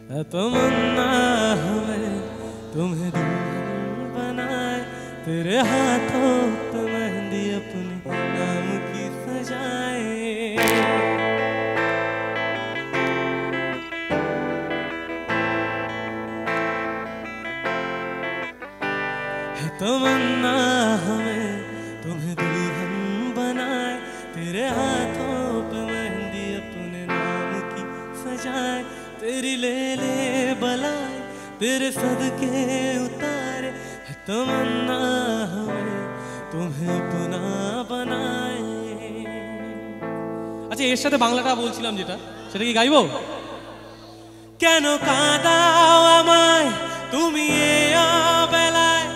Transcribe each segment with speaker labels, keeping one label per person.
Speaker 1: तमन्ना हमें तुम्हें दुल्हन बनाए, तेरे हाथों पे मेहंदी अपने नाम की सजाए। है तमन्ना हमें तुम्हें दुल्हन बनाए, तेरे हाथों पे मेहंदी अपने नाम की सजाए। तेरी ले ले बलाए, तेरे सदके उतारे, है तमन्ना हमें तुम्हें अपना बनाए। আচ্ছা, এর সাথে বাংলাটা বলছিলাম যেটা, সেটা কি গাইবো? কেন কাঁদাও আমায় তুমি এ অবেলায়,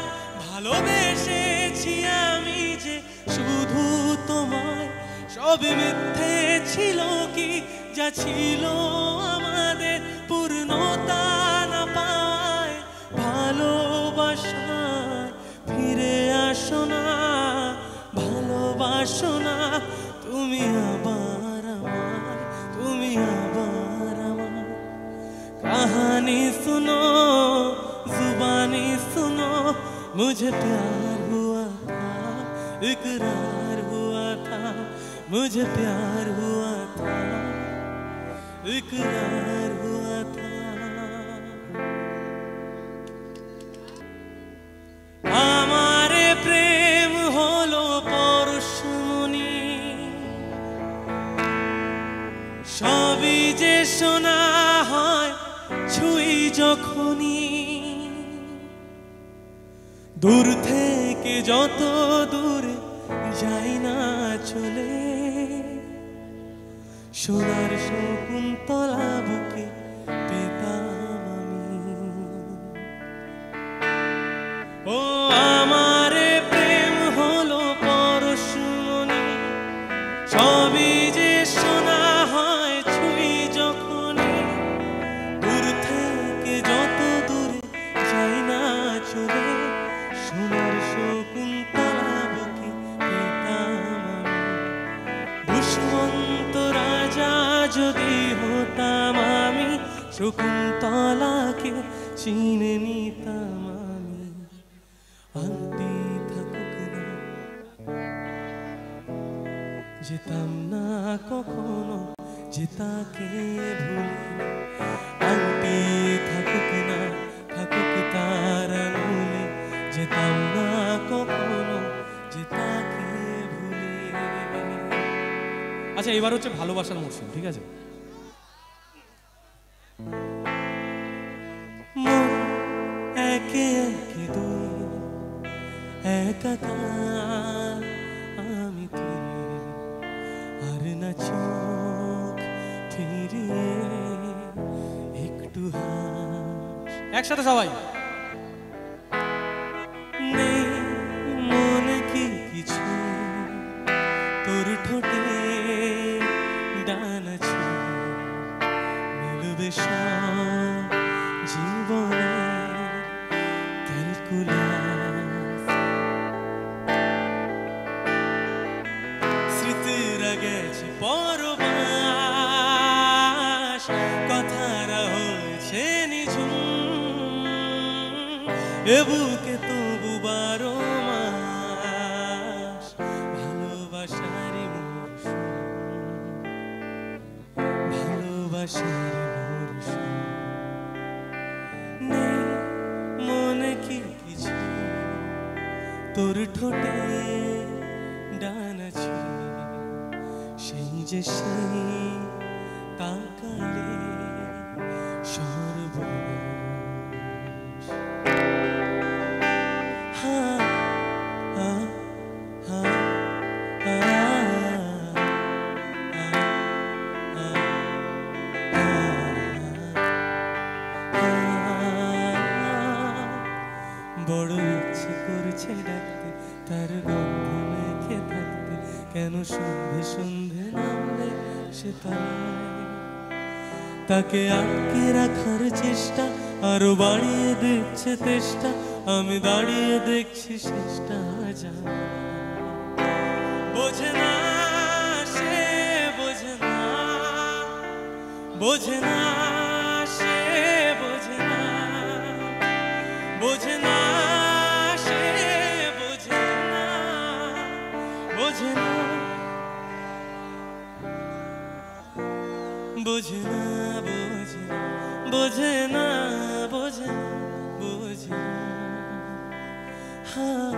Speaker 1: ভালোবেসেছি আমি যে শুধু তোমায়। সবই মিথ্যে ছিল কি যা ছিল আমাদের, পূর্ণতা না পাওয়ায় ভালোবাসায় ফিরে আসো না, ভালোবাসো না তুমি আবার আমায়, তুমি আবার আমায়। कहानी सुनो जुबानी सुनो, मुझे प्यार हुआ था, इकरार हुआ था, मुझे प्यार हुआ था, इकरार हुआ था। हमारे प्रेम होलो পরশমণি, সবই যে শোনা হয় ছুঁই যখনই। দূর থেকে যত দূরে যাই না চলে, সোনার শকুন্তলা বুকে পেতাম আমি। ও আমারে প্রেম হলো পরশমণি, সবই যে শোনা হয় ছুঁই যখনই। দূর থেকে যত দূরে যাই না চলে, সোনার শকুন্তলা বুকে পেতাম আমি। দুষ্মন্ত রাজা যদি হতাম আমি, শকুন্তলাকে চিনে নিতাম আমি। আংটি থাকুক না, যেতাম না কখনো যে তাকে ভুলে। আংটি থাকুক না, থাকুক তার আঙুলে, যেতাম না কখনো যে তাকে ভুলে। আচ্ছা, এবার হচ্ছে ভালোবাসার মৌসুম, ঠিক আছে? মন একে একে দুই, একাকার আমি তুই, আর না চোখ ফিরিয়ে একটু হাস। একসাথে সবাই। নেই মনে কি কিছু, তোর ঠোঁটে ডান আছে, মিলবে সব জীবনে ক্যালকুলাস। স্মৃতিরা গেছে পরবাস, কথারা হয়েছে নিঝুম, এ বুকে তবু 12 মাস ভালোবাসারই মৌসুম, ভালোবাসারই মৌসুম। নেই মনে কি কিছু, তোর ঠোঁটে ডান আছে, সেই যে সেই তাকালে সর্বনাশ। হা হা হা হা বড় ইচ্ছে করছে ডাকতে, তার গন্ধ মেখে থাকতে, কেন সন্ধে সন্ধে নামলে সে তাকে আটকে রাখার চেষ্টা, আরো বাড়িয়ে দিচ্ছে তেষ্টা, আমি দাঁড়িয়ে দেখছি শেষটা যায়। বোঝে না সে, বোঝে না, বোঝে না সে, বোঝে না বোঝে না বোঝে না হ্যাঁ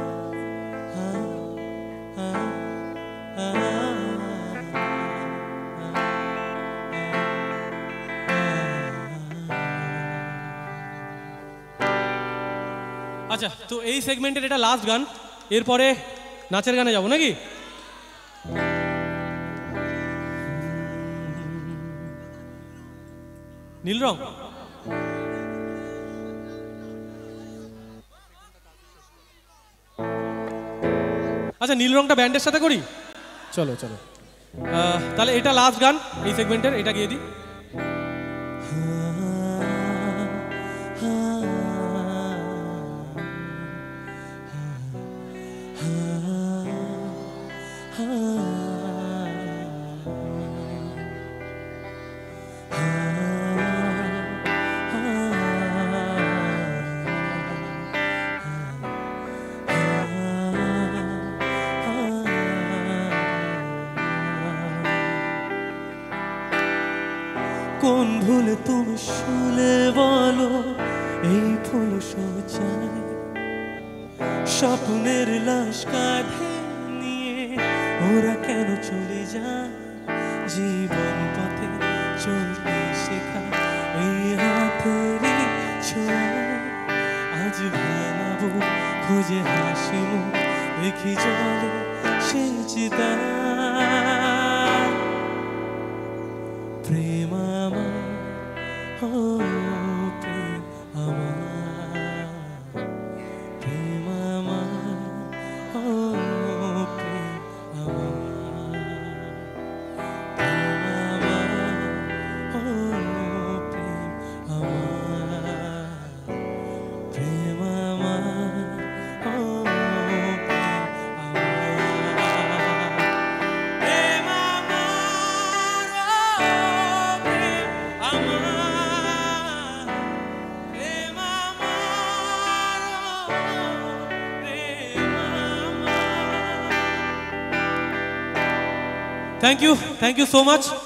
Speaker 1: হ্যাঁ হ্যাঁ আচ্ছা, তো এই সেগমেন্টের এটা লাস্ট গান, এরপরে নাচের গানে যাব নাকি? নীল রং, আচ্ছা নীল রংটা ব্যান্ডের সাথে করি, চলো চলো। তাহলে এটা লাস্ট গান এই সেগমেন্টের, এটা গিয়ে দিই। কোন ভুলে তুমি শুলে বলো এই ফুল সোচায়, স্বপ্নের লাশ কাঁধে নিয়ে ওরা কেন চলে যায়? জীবন পথে চলতে শেখা এই হাতেরই ছোঁয়ায়, আজ ভাঙাবো খুঁজে হাসি মুখ দেখি জলে সেই চিতা। প্রেম আমার, ও প্রেম আমার, প্রেম আমার, ও প্রেম আমার, প্রেম আমার, ও প্রেম আমার, প্রেম আমার, ও Thank you so much.